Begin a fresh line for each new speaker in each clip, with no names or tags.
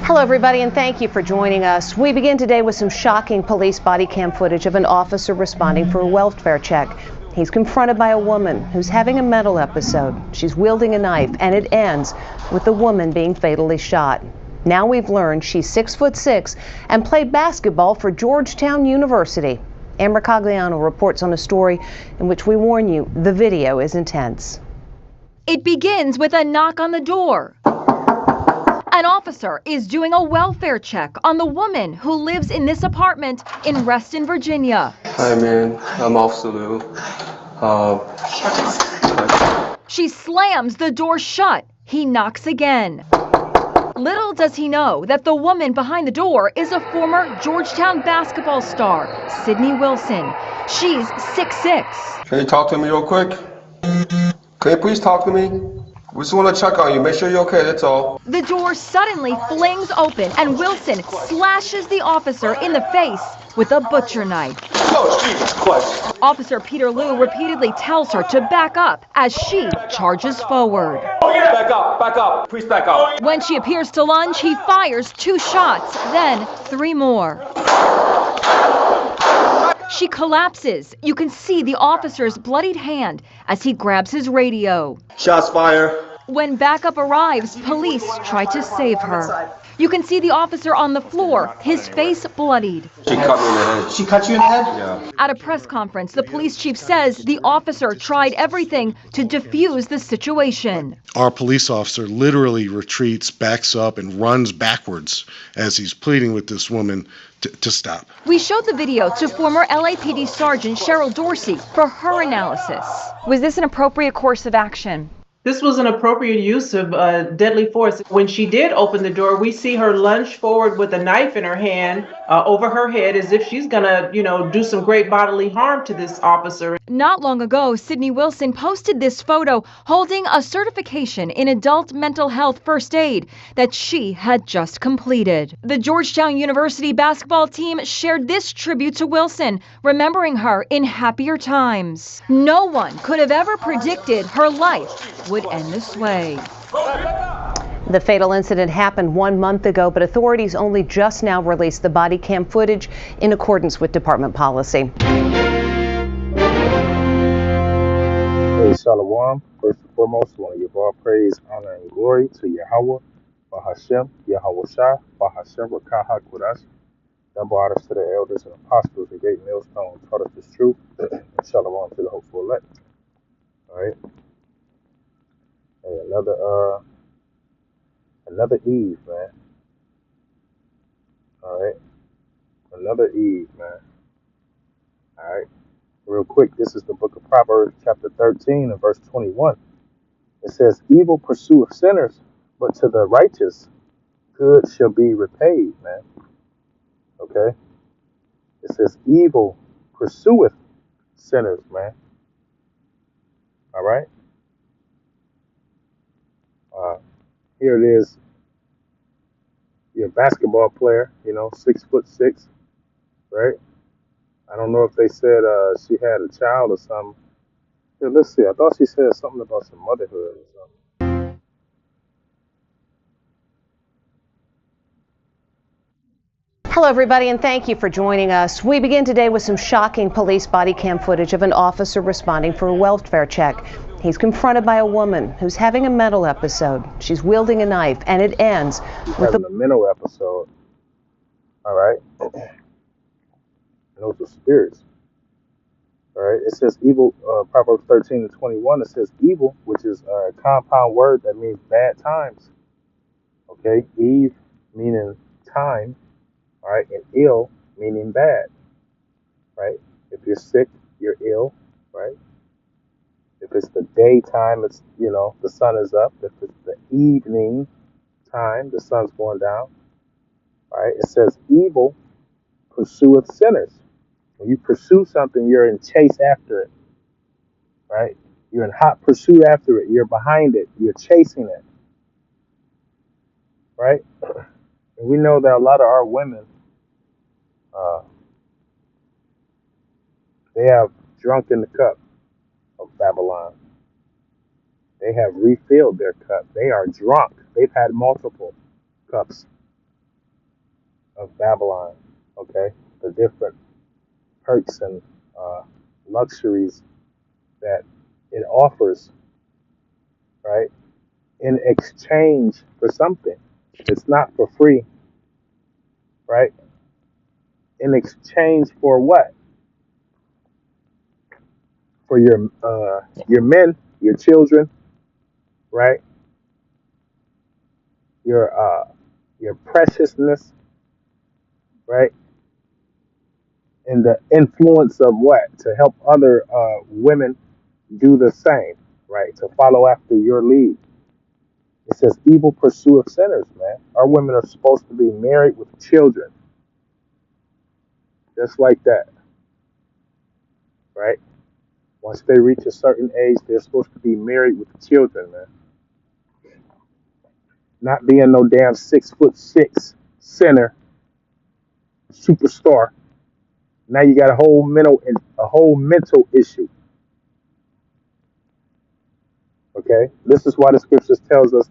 Hello, everybody, and thank you for joining us. We begin today with some shocking police body cam footage of an officer responding for a welfare check. He's confronted by a woman who's having a mental episode. She's wielding a knife, and it ends with the woman being fatally shot. Now we've learned she's 6'6" and played basketball for Georgetown University. Amber Cagliano reports on a story in which we warn you the video is intense.
It begins with a knock on the door. An officer is doing a welfare check on the woman who lives in this apartment in Reston, Virginia.
Hi, man. I'm Officer Lou.
She slams the door shut. He knocks again. Little does he know that the woman behind the door is a former Georgetown basketball star, Sydney Wilson. She's 6'6".
Can you talk to me real quick? Can you please talk to me? We just want to check on you, make sure you're okay, that's all.
The door suddenly flings open and Wilson slashes the officer in the face with a butcher knife.
Oh, Jesus Christ.
Officer Peter Liu repeatedly tells her to back up as she charges forward.
Back up, please back up.
When she appears to lunge, he fires 2 shots, then 3 more. She collapses. You can see the officer's bloodied hand as he grabs his radio.
Shots fired.
When backup arrives, police try to save her. You can see the officer on the floor, his face bloodied.
She cut me in the head.
She cut you in the head?
Yeah.
At a press conference, the police chief says the officer tried everything to defuse the situation.
Our police officer literally retreats, backs up, and runs backwards as he's pleading with this woman to stop.
We showed the video to former LAPD Sergeant Cheryl Dorsey for her analysis. Was this an appropriate course of action?
This was an appropriate use of deadly force. When she did open the door, we see her lunge forward with a knife in her hand over her head as if she's gonna, do some great bodily harm to this officer.
Not long ago, Sydney Wilson posted this photo holding a certification in adult mental health first aid that she had just completed. The Georgetown University basketball team shared this tribute to Wilson, remembering her in happier times. No one could have ever predicted her life would end this way.
The fatal incident happened 1 month ago, but authorities only just now released the body cam footage in accordance with department policy.
Hey, Shalom. First and foremost, I want to give all praise, honor, and glory to Yahweh, Bahashem, Yahweh Shah, Bahashem, Rakaha Kudash. Double honors to the elders and apostles, the great millstone taught us this truth, and Shalom to the hopeful elect. All right. Hey, another Eve, man. All right. Another Eve, man. All right. Real quick, this is the book of Proverbs, chapter 13 and verse 21. It says, evil pursueth sinners, but to the righteous good shall be repaid, man. Okay? It says, evil pursueth sinners, man. All right? Here it is. You're a basketball player, 6'6", right? I don't know if they said she had a child or something. Yeah, let's see. I thought she said something about some motherhood or something.
Hello, everybody, and thank you for joining us. We begin today with some shocking police body cam footage of an officer responding for a welfare check. He's confronted by a woman who's having a mental episode. She's wielding a knife, and it ends with
having a mental episode. All right. Those are spirits. All right. It says evil, Proverbs 13 and 21, it says evil, which is a compound word that means bad times. Okay. Eve meaning time. All right. And ill meaning bad. Right. If you're sick, you're ill. Right. If it's the daytime, it's, the sun is up. If it's the evening time, the sun's going down. All right. It says evil pursueth sinners. When you pursue something, you're in chase after it, right? You're in hot pursuit after it. You're behind it. You're chasing it, right? And we know that a lot of our women, they have drunk in the cup of Babylon. They have refilled their cup. They are drunk. They've had multiple cups of Babylon. Okay, the different perks and uh, luxuries that it offers, right? In exchange for something. It's not for free, right? In exchange for what? For your men, your children, right? Your your preciousness, right? And the influence of what? To help other women do the same, right? To follow after your lead. It says evil pursue of sinners, man. Our women are supposed to be married with children, just like that, right? Once they reach a certain age, they're supposed to be married with children, man. Not being no damn 6'6" center superstar. Now you got a whole mental issue. Okay, this is why the scriptures tells us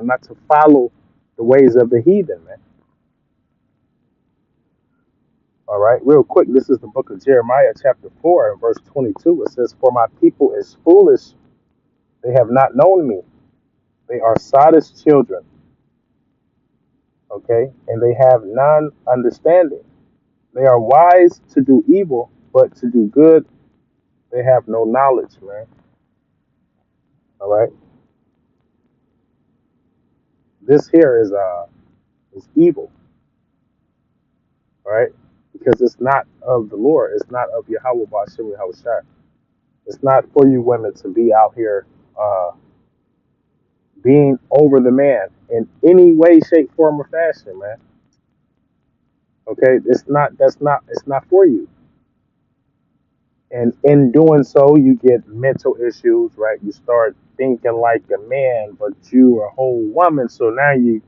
not to follow the ways of the heathen, man. All right, real quick, this is the book of Jeremiah, chapter 4, and verse 22. It says, "For my people is foolish; they have not known me. They are Sodom's children, okay, and they have none understanding. They are wise to do evil, but to do good they have no knowledge, man." All right, this here is evil, all right, because it's not of the Lord. It's not of Yahweh Bashim Yahushua. It's not for you women to be out here being over the man in any way, shape, form, or fashion, man. Okay, it's not. That's not. It's not for you. And in doing so, you get mental issues, right? You start thinking like a man, but you are a whole woman. So now you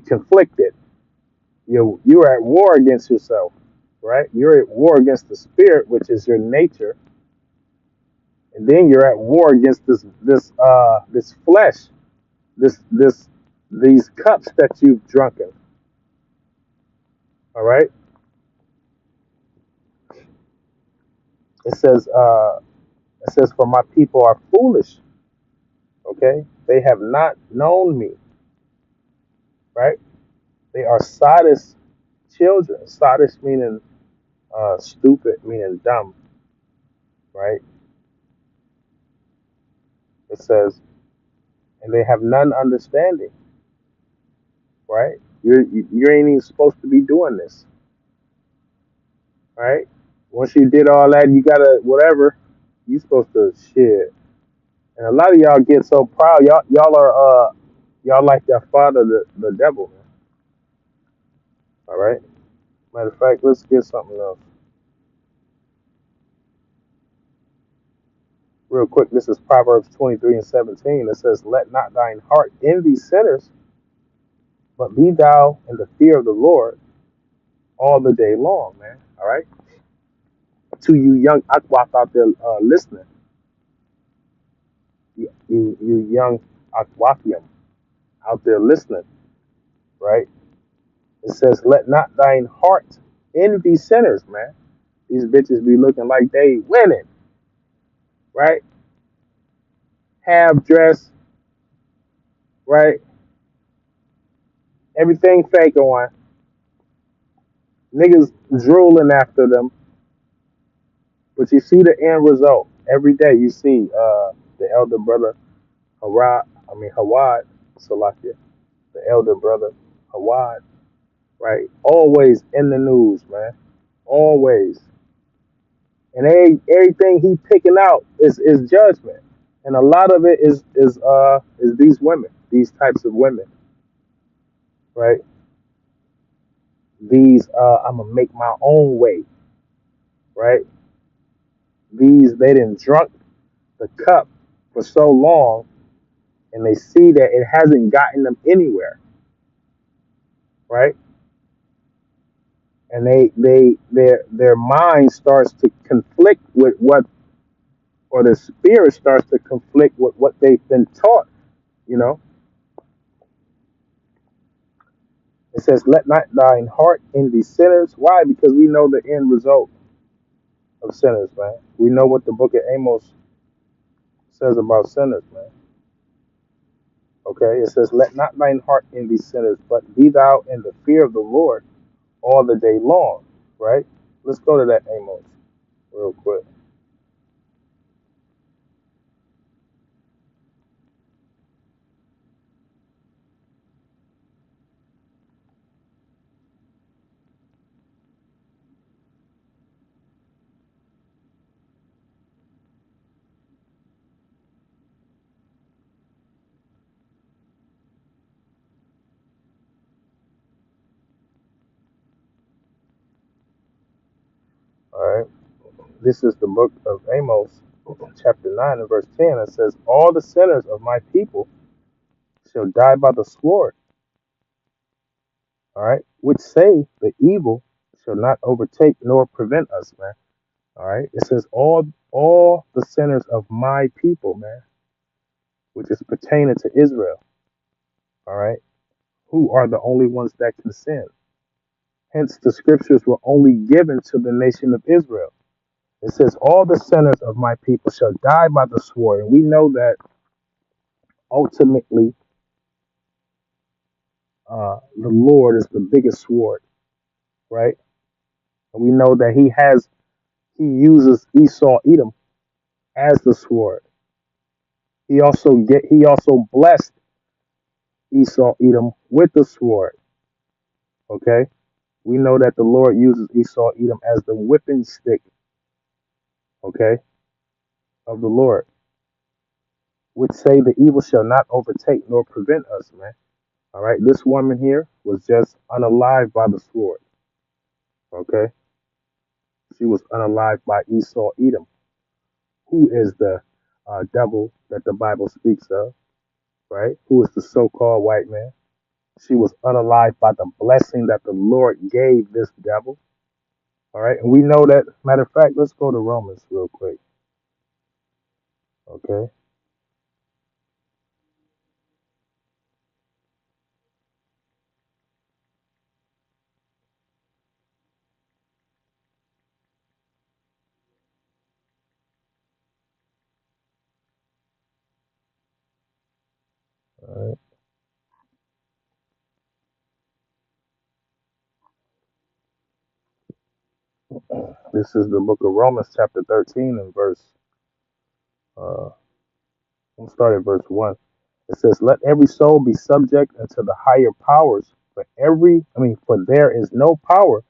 conflicted. You're at war against yourself, right? You're at war against the spirit, which is your nature, and then you're at war against this flesh, this these cups that you've drunken. All right. It says for my people are foolish. Okay, they have not known me. Right. They are Sodist children. Sodist meaning stupid, meaning dumb. Right. It says, and they have none understanding. Right. You ain't even supposed to be doing this. Right. Once you did all that, you gotta whatever. You supposed to shit. And a lot of y'all get so proud. Y'all are y'all like your father, the devil. Man. All right. Matter of fact, let's get something else real quick. This is Proverbs 23:17. It says, "Let not thine heart envy sinners, but be thou in the fear of the Lord all the day long." Man. All right. To you young Akwaf out there listening, you young Akwafium out there listening, right? It says, "Let not thine heart envy sinners, man." These bitches be looking like they winning, right? Half dressed, right? Everything fake on. Niggas drooling after them, but you see the end result every day. You see the elder brother Hawad Salakia, the elder brother Hawad, right? Always in the news, man. Always. And everything he picking out is judgment. And a lot of it is these women, these types of women, right? These I'm gonna make my own way, right? These they didn't drunk the cup for so long, and they see that it hasn't gotten them anywhere, right? And their mind starts to conflict with what, or the spirit starts to conflict with what they've been taught, you know. It says, let not thine heart envy sinners. Why? Because we know the end result of sinners, man. We know what the book of Amos says about sinners, man. Okay, it says, let not thine heart envy sinners, but be thou in the fear of the Lord all the day long, right? Let's go to that Amos real quick. All right, this is the book of Amos, chapter 9 and verse 10. It says, all the sinners of my people shall die by the sword, all right, which say the evil shall not overtake nor prevent us, man. All right, it says all the sinners of my people, man, which is pertaining to Israel, all right, who are the only ones that can sin. Hence, the scriptures were only given to the nation of Israel. It says, all the sinners of my people shall die by the sword. And we know that ultimately the Lord is the biggest sword, right? And we know that he uses Esau, Edom as the sword. He also blessed Esau, Edom with the sword, okay? We know that the Lord uses Esau, Edom as the whipping stick, okay, of the Lord, which say the evil shall not overtake nor prevent us, man. All right, this woman here was just unalived by the sword, okay? She was unalived by Esau, Edom, who is the devil that the Bible speaks of, right? Who is the so-called white man. She was unalived by the blessing that the Lord gave this devil, all right? And we know that, matter of fact, let's go to Romans real quick, okay? All right. This is the book of Romans, chapter 13, and uh, we'll start at verse 1. It says, let every soul be subject unto the higher powers, for there is no power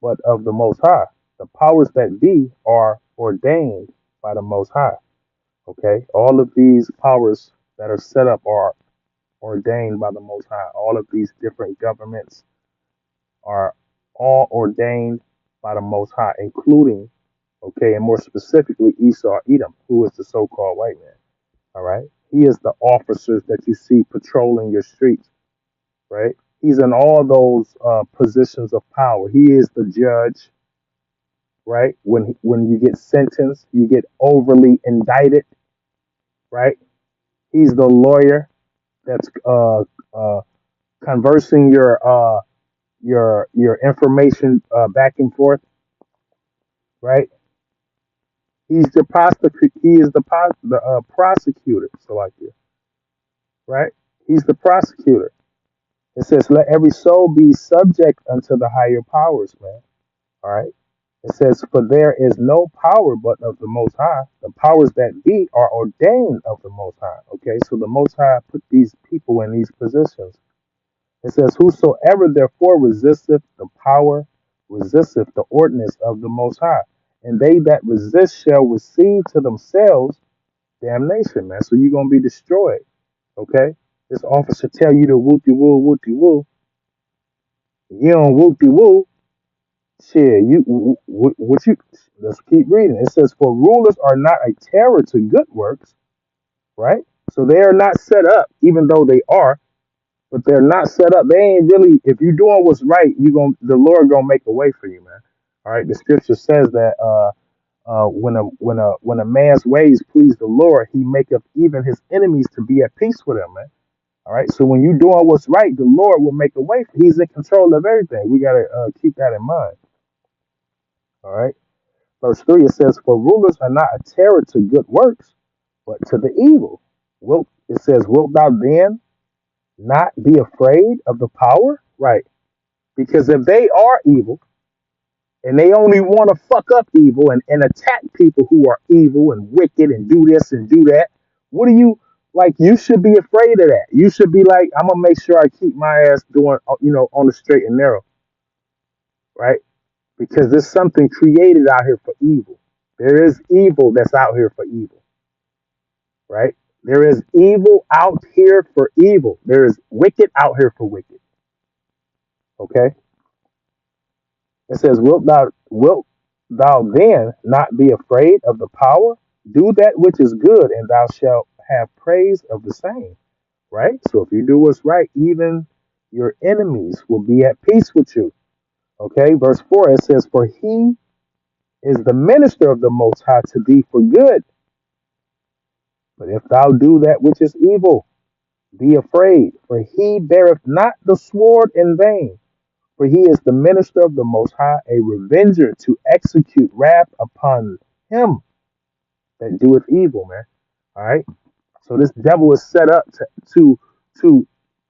but of the Most High. The powers that be are ordained by the Most High. Okay, all of these powers that are set up are ordained by the Most High. All of these different governments are all ordained by the Most High, including, okay, and more specifically, Esau, Edom, who is the so-called white man. All right, he is the officers that you see patrolling your streets, right? He's in all those positions of power. He is the judge, right? When you get sentenced, you get overly indicted, right? He's the lawyer that's uh, conversing your information back and forth, right? He's the prosecutor. He is the prosecutor. So like you, right? He's the prosecutor. It says, "Let every soul be subject unto the higher powers, man." All right. It says, "For there is no power but of the Most High. The powers that be are ordained of the Most High." Okay, so the Most High put these people in these positions. It says, "Whosoever therefore resisteth the power, resisteth the ordinance of the Most High. And they that resist shall receive to themselves damnation," man. So you're going to be destroyed. Okay? This officer tell you to whoopty woo. You don't whoopty woo. Shit, what you, let's keep reading. It says, "For rulers are not a terror to good works," right? So they are not set up, even though they are, but they're not set up. They ain't really. If you're doing what's right, the Lord gonna make a way for you, man. All right. The scripture says that when a man's ways please the Lord, he maketh even his enemies to be at peace with him, man. All right. So when you're doing what's right, the Lord will make a way. He's in control of everything. We gotta keep that in mind. All right. Verse 3, it says, "For rulers are not a terror to good works, but to the evil." It says, "Wilt thou then not be afraid of the power?" Right. Because if they are evil and they only want to fuck up evil and attack people who are evil and wicked and do this and do that, what do you like? You should be afraid of that. You should be like, I'm gonna make sure I keep my ass doing, on the straight and narrow, right? Because there's something created out here for evil. There is evil that's out here for evil, right? There is evil out here for evil. There is wicked out here for wicked. Okay. It says, wilt thou then not be afraid of the power? Do that which is good, and thou shalt have praise of the same. Right? So if you do what's right, even your enemies will be at peace with you. Okay, verse 4, it says, "For he is the minister of the Most High to thee for good. But if thou do that which is evil, be afraid, for he beareth not the sword in vain. For he is the minister of the Most High, a revenger to execute wrath upon him that doeth evil," man. All right. So this devil is set up to to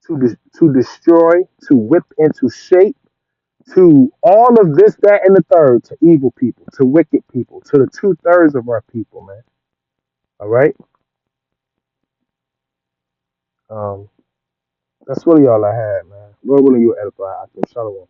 to destroy, to whip into shape, to all of this, that, and the third, to evil people, to wicked people, to the 2/3 of our people, man. All right. Um, that's really all I had, man. Lord willing, you edify. I can shalom.